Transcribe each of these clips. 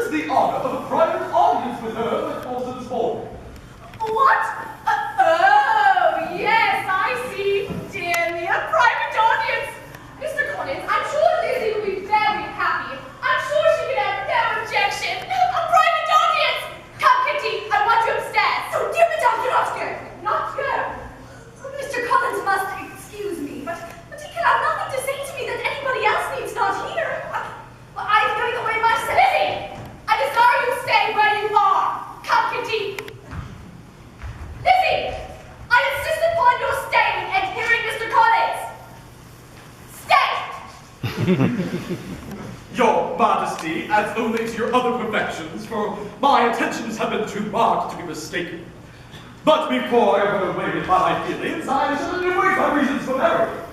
conferred the honor of a private audience with her at Paulson's morning. What? Oh, yes, I see. Dear me, a private audience. Mr. Collins, I'm sure Lizzie will be very happy. I'm sure she can have no objection. A private audience! Come, Kitty, I want you upstairs. Oh, dear madame, do not go. Not go. Mr. Collins must excuse me, but he can have nothing to say to me that anybody else needs not hear. Well, I'm going away myself. Lizzie, I desire you stay where you are. Come, Kitty. Lizzie, I insist upon your staying and hearing Mr. Collins. Stay! Your Majesty adds only to your other perfections, for my intentions have been too marked to be mistaken. But before I go away with my feelings, I shall enumerate my reasons for marrying.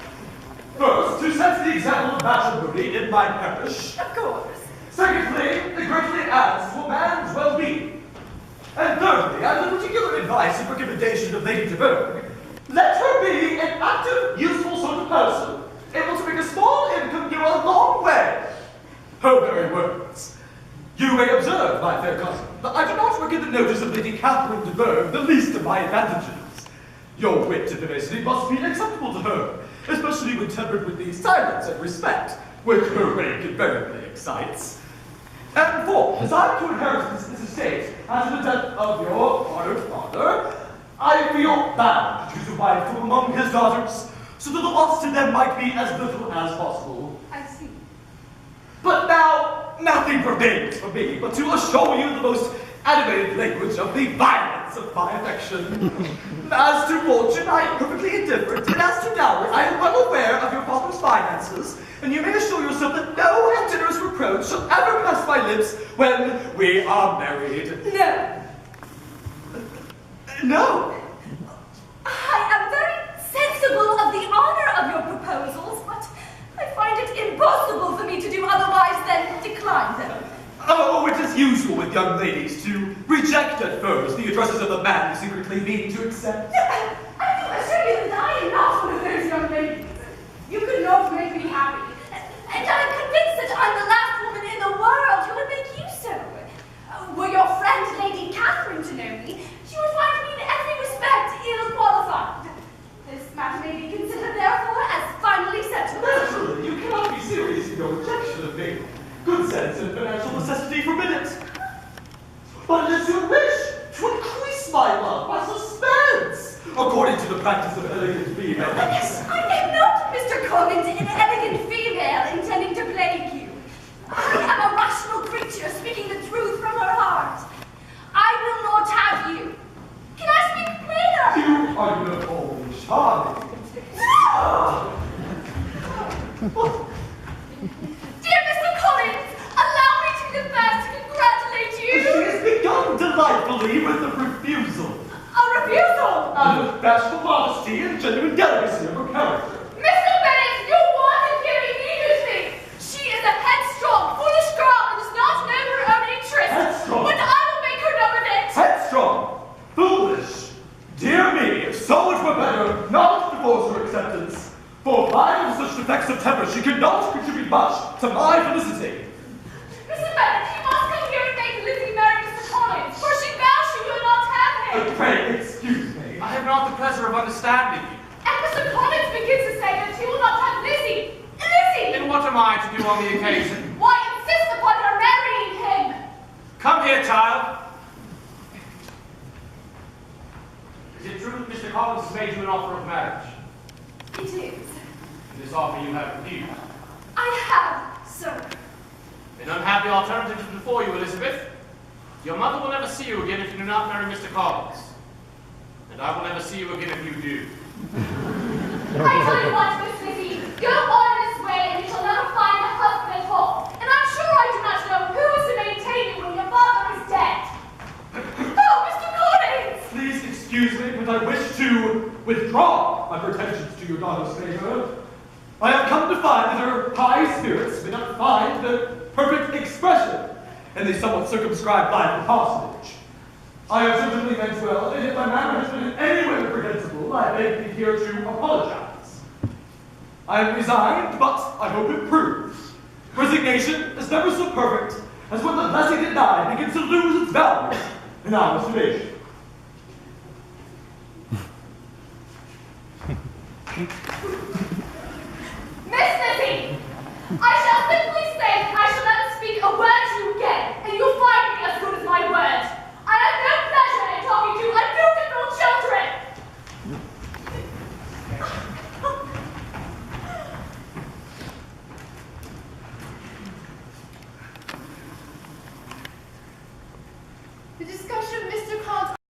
First, to set the example of matrimony in my parish. Of course. Secondly, it greatly adds to a man's well-being. And thirdly, as a particular advice and recommendation of Lady de Bourgh, let her be an active, useful sort of person, able to make a small income go a long way. Her very words. You may observe, my fair cousin, that I do not reckon the notice of Lady Catherine de Bourgh the least of my advantages. Your wit and vivacity must be acceptable to her, especially when tempered with the silence and respect which her rank invariably excites. And fourth, as I am to inherit this estate after the death of your honored father, I feel bound to choose a wife from among his daughters, so that the loss to them might be as little as possible. I see. But now, nothing remains for me but to assure you the most animated language of the violence of my affection. As to fortune, I am perfectly indifferent, and as to dowry, I am well aware of your father's finances, and you may assure yourself that no generous reproach shall ever pass my lips when we are married. No. No. I am very sensible of the honor of your proposals, but I find it impossible for me to do otherwise than decline them. Oh, it is usual with young ladies to reject at first the addresses of the man you secretly mean to accept. I do assure you that I am not one of those young ladies. You could not make me happy. And I'm convinced that I'm the last woman in the world who would make you so. Were your friend Lady Catherine to know me, she would find me in every respect ill-qualified. This matter may be considered, therefore, as finally settled. Naturally, you cannot be serious in your rejection of me. Good sense and financial necessity forbid it. But it is your wish to increase my love by suspense, according to the practice of elegant females. I am not, Mr. Collins, an elegant female intending to plague you. I am a rational creature speaking the truth from her heart. I will not have you. Can I speak plainer? You are uniformly charming. No! Dear Mr. Collins, allow me to be the first to congratulate you. She has begun delightfully with a refusal. A refusal? Out of bashful modesty and genuine delicacy of her character. Mr. Bennet, your wife is giving news me. She is a headstrong, foolish girl and does not know her own interest. Headstrong? But I will make her know of it. Headstrong, foolish. Dear me, if so it were better not to force her acceptance. For by such defects of temper, she could not contribute much to my felicity. Mr. Bennet, you must come here and make Lizzie marry Mr. Collins, for she vows she will not have him. Pray, excuse me. I have not the pleasure of understanding you. And Mr. Collins begins to say that he will not have Lizzie. Lizzie! Then what am I to do on the occasion? Why insist upon her marrying him? Come here, child. Is it true that Mr. Collins has made you an offer of marriage? It is. And this offer you have refused? I have, sir. An unhappy alternative is before you, Elizabeth. Your mother will never see you again if you do not marry Mr. Collins. And I will never see you again if you do. I tell you what, Miss Lizzie, go on this way and you shall never find a husband at all. And I'm sure I do not know who is to maintain you when your father is dead. Oh, Mr. Collins! Please excuse me, but I wish to withdraw my pretensions to your daughter's favor. I have come to find that her high spirits may not find the perfect expression in the somewhat circumscribed life of parsonage. I have certainly meant well, and if my manner has been in any way reprehensible, I beg thee here to apologize. I am resigned, but I hope it proves. Resignation is never so perfect as when the blessing denied begins to lose its value in our estimation. Miss Lizzie, I shall simply say that I shall never speak a word